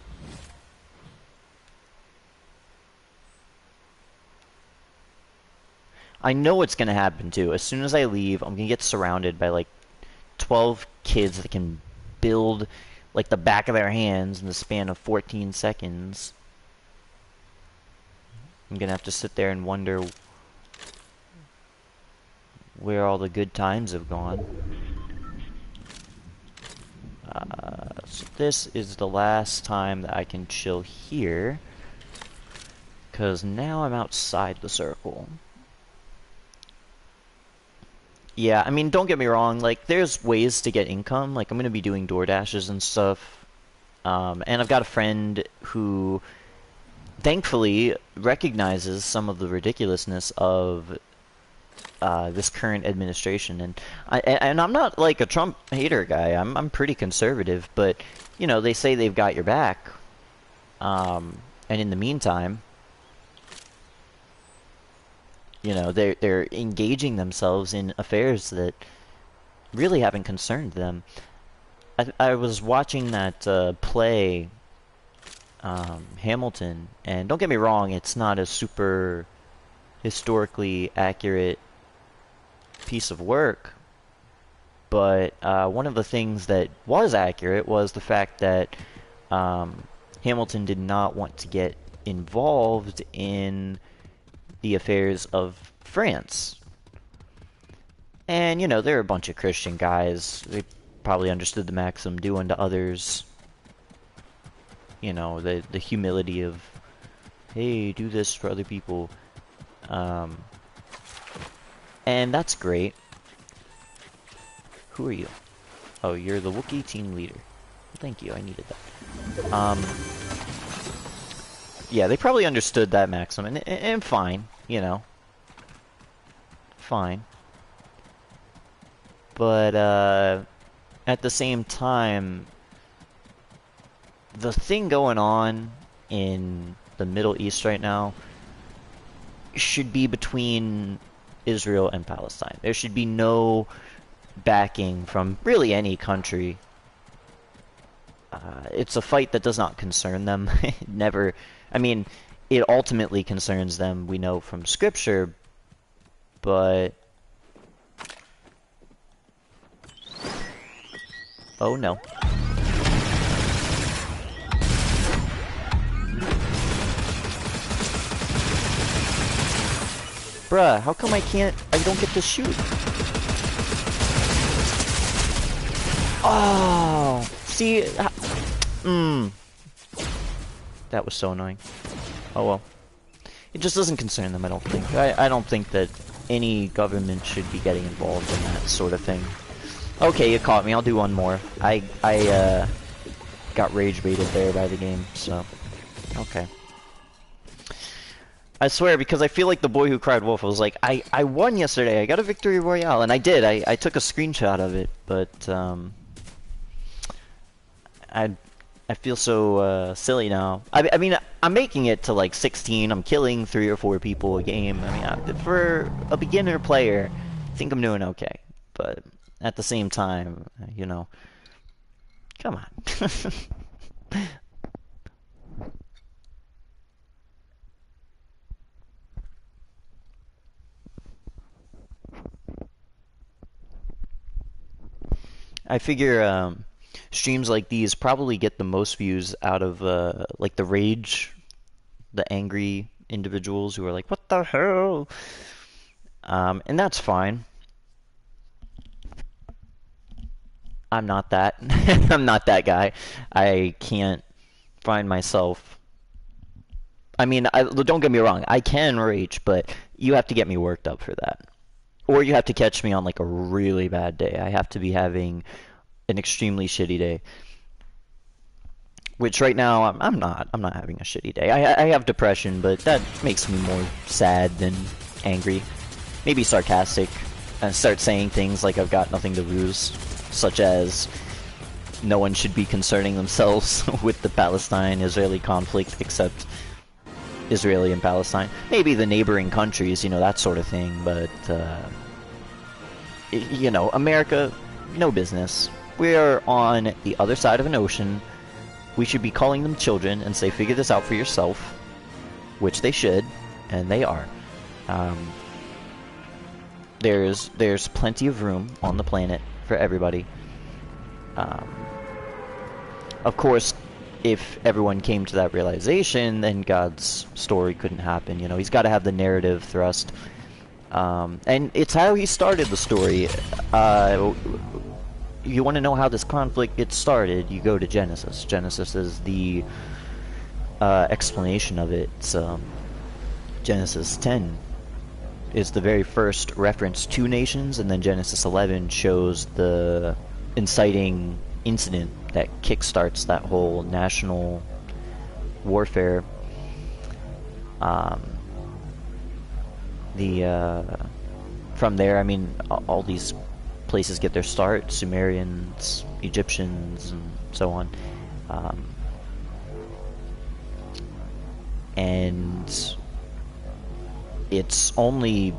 I know what's gonna happen too. As soon as I leave, I'm gonna get surrounded by like 12 kids that can build like the back of their hands in the span of 14 seconds. I'm gonna have to sit there and wonder where all the good times have gone. So this is the last time that I can chill here, because now I'm outside the circle. Yeah, I mean, don't get me wrong, like, there's ways to get income. Like, I'm gonna be doing DoorDashes and stuff. And I've got a friend who, thankfully, recognizes some of the ridiculousness of this current administration. And I'm not, like, a Trump hater guy. I'm pretty conservative, but, you know, they say they've got your back. And in the meantime, you know, they're engaging themselves in affairs that really haven't concerned them. I was watching that play, Hamilton, and don't get me wrong, it's not a super historically accurate piece of work, but one of the things that was accurate was the fact that Hamilton did not want to get involved in the affairs of France. And, you know, they're a bunch of Christian guys. They probably understood the maxim, do unto others. You know, the humility of, hey, do this for other people. And that's great. Who are you? Oh, you're the Wookiee team leader. Thank you, I needed that. Yeah, they probably understood that maxim, and fine, you know. Fine. But, at the same time, the thing going on in the Middle East right now should be between Israel and Palestine. There should be no backing from really any country. It's a fight that does not concern them. Never. I mean, it ultimately concerns them, we know from Scripture, but... Oh no. Bruh, how come I don't get to shoot? Oh, see, that was so annoying. Oh well. It just doesn't concern them, I don't think. I don't think that any government should be getting involved in that sort of thing. Okay, you caught me. I'll do one more. I got rage baited there by the game, so okay. I swear, because I feel like the boy who cried wolf. I was like, I won yesterday. I got a victory royale, and I did. I took a screenshot of it, but I feel so silly now. I mean, I'm making it to like 16. I'm killing 3 or 4 people a game. I mean, for a beginner player, I think I'm doing okay. But at the same time, you know, come on. I figure streams like these probably get the most views out of like the rage, the angry individuals who are like, "What the hell?" And that's fine. I'm not that. I'm not that guy. I can't find myself. I mean, don't get me wrong. I can rage, but you have to get me worked up for that. Or you have to catch me on like a really bad day. I have to be having an extremely shitty day. Which right now I'm not. I'm not having a shitty day. I have depression, but that makes me more sad than angry. Maybe sarcastic. And start saying things like I've got nothing to lose, such as no one should be concerning themselves with the Palestine-Israeli conflict except Israeli and Palestine. Maybe the neighboring countries, you know, that sort of thing, but, you know, America, no business. We're on the other side of an ocean. We should be calling them children and say, figure this out for yourself, which they should, and they are. There's plenty of room on the planet for everybody. Of course, if everyone came to that realization, then God's story couldn't happen. You know, he's got to have the narrative thrust. And it's how he started the story. You want to know how this conflict gets started, you go to Genesis. Genesis is the explanation of it. Genesis 10 is the very first reference to nations, and then Genesis 11 shows the inciting incident that kickstarts that whole national warfare. From there, I mean, all these places get their start: Sumerians, Egyptians, and so on. And it's only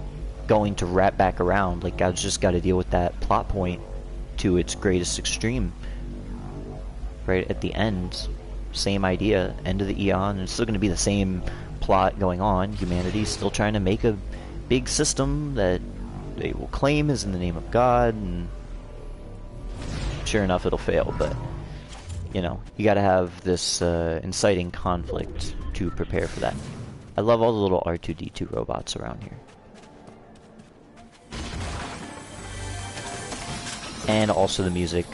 going to wrap back around. Like, God's just got to deal with that plot point to its greatest extreme. Right at the end, same idea, end of the eon, and it's still going to be the same plot going on. Humanity's still trying to make a big system that they will claim is in the name of God, and sure enough, it'll fail. But, you know, you got to have this inciting conflict to prepare for that. I love all the little R2-D2 robots around here. And also the music.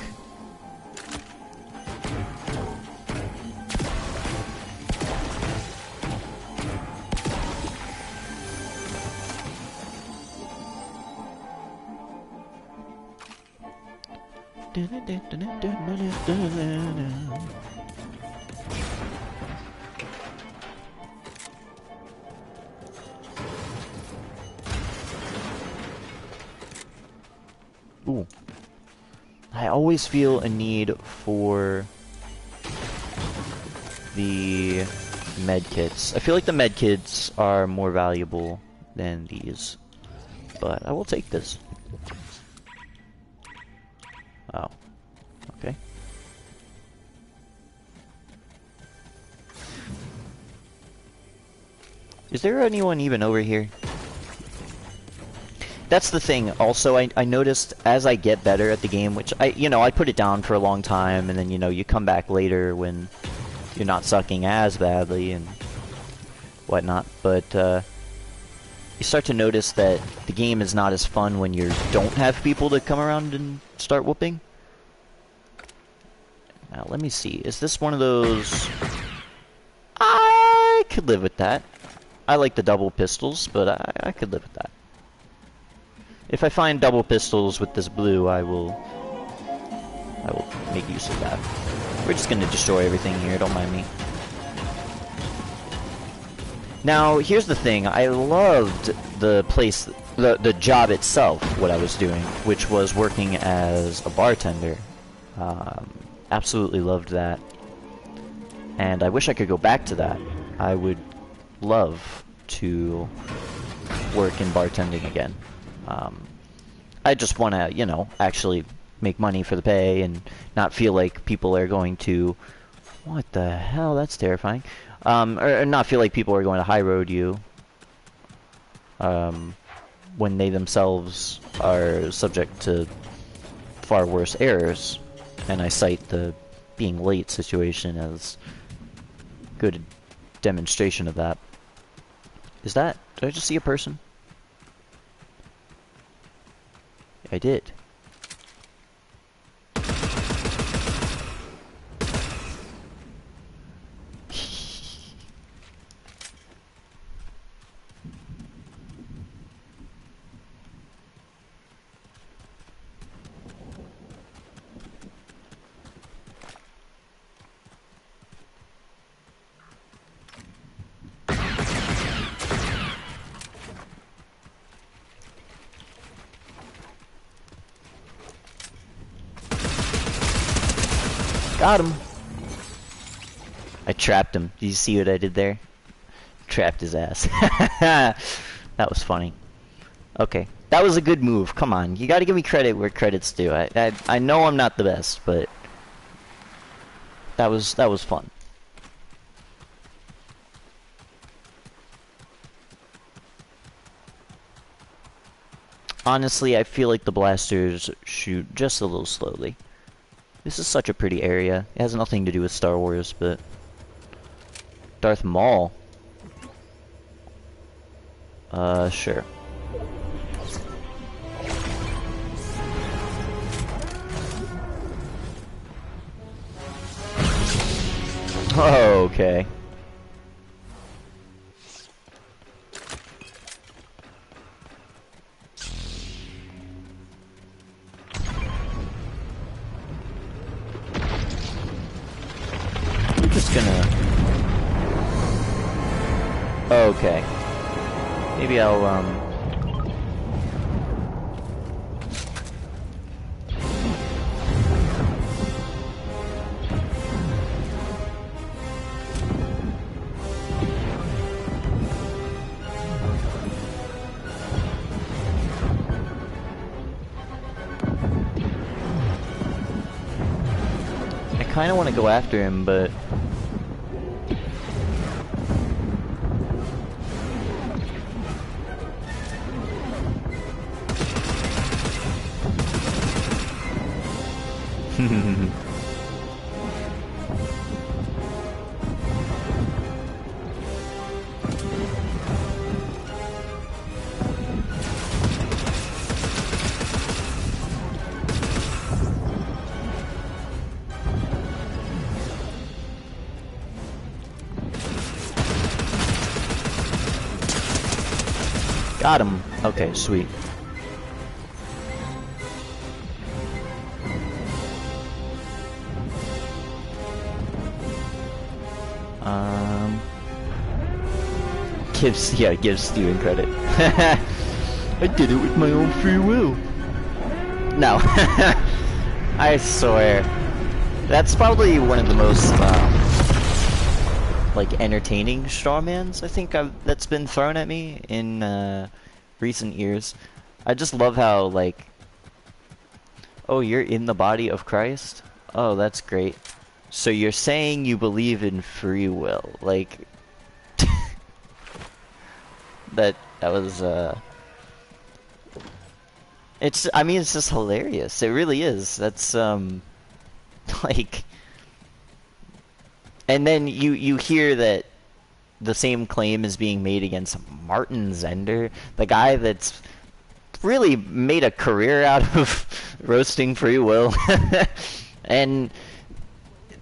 Ooh. I always feel a need for the medkits. I feel like the medkits are more valuable than these, but I will take this. Oh, okay. Is there anyone even over here? That's the thing. Also, I noticed as I get better at the game, which I put it down for a long time, and then, you come back later when you're not sucking as badly and whatnot, but, you start to notice that the game is not as fun when you don't have people to come around and start whooping. Now, let me see. Is this one of those... I could live with that. I like the double pistols, but I could live with that. If I find double pistols with this blue, I will make use of that. We're just gonna destroy everything here, don't mind me. Now, here's the thing. I loved the place, the job itself, what I was doing, which was working as a bartender. Absolutely loved that. And I wish I could go back to that. I would love to work in bartending again. I just want to, actually make money for the pay and not feel like people are going to... What the hell? That's terrifying. Or not feel like people are going to high road you when they themselves are subject to far worse errors. And I cite the being late situation as good demonstration of that. Is that... Did I just see a person? I did. Got him. I trapped him. Did you see what I did there? Trapped his ass. That was funny. Okay. That was a good move. Come on. You gotta give me credit where credit's due. I know I'm not the best, but that was fun. Honestly, I feel like the blasters shoot just a little slowly. This is such a pretty area. It has nothing to do with Star Wars, but Darth Maul. Sure. Oh, okay. I'm just gonna... Okay. Maybe I'll, I kinda wanna go after him, but... Got him. Okay, sweet. Gives Steven credit. I did it with my own free will. No. I swear. That's probably one of the most, like, entertaining strawmans I think that's been thrown at me in, recent years. I just love how, like, oh, you're in the body of Christ? Oh, that's great. So you're saying you believe in free will. Like, that was, I mean, it's just hilarious. It really is. That's, like... And then you hear that the same claim is being made against Martin Zender, the guy that's really made a career out of roasting free will. And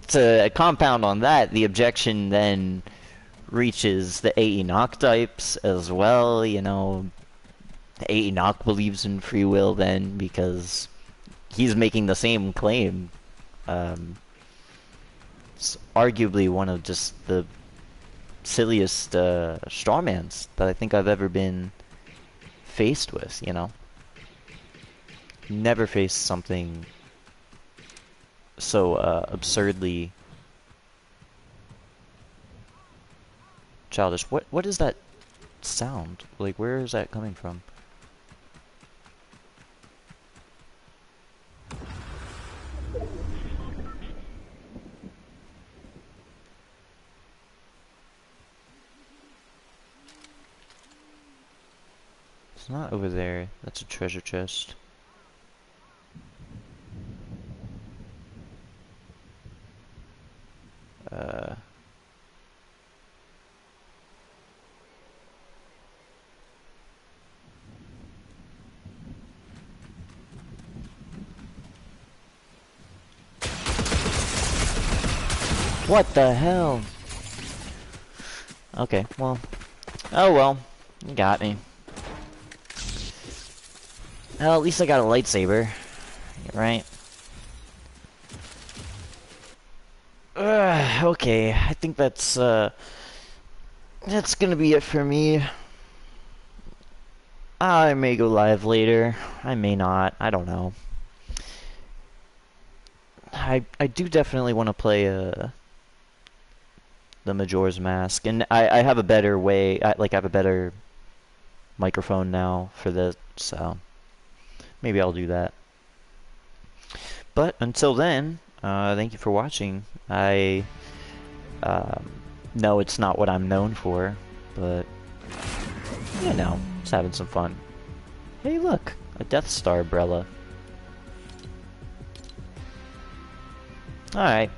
to compound on that, the objection then reaches the A. Enoch types as well, you know. A. Enoch believes in free will then because he's making the same claim. It's arguably one of just the silliest strawmans that I think I've ever been faced with, you know. Never faced something so absurdly childish. What is that sound? Like, where is that coming from? It's not over there. That's a treasure chest. What the hell? Okay, well. Oh well. You got me. Well, at least I got a lightsaber. Right? Okay, I think that's gonna be it for me. I may go live later. I may not. I don't know. I do definitely want to play the Majora's Mask, and I have a better way. I have a better microphone now for this, so maybe I'll do that. But until then, thank you for watching. I um, know it's not what I'm known for, but you know, just having some fun. Hey, look, a Death Star umbrella. All right.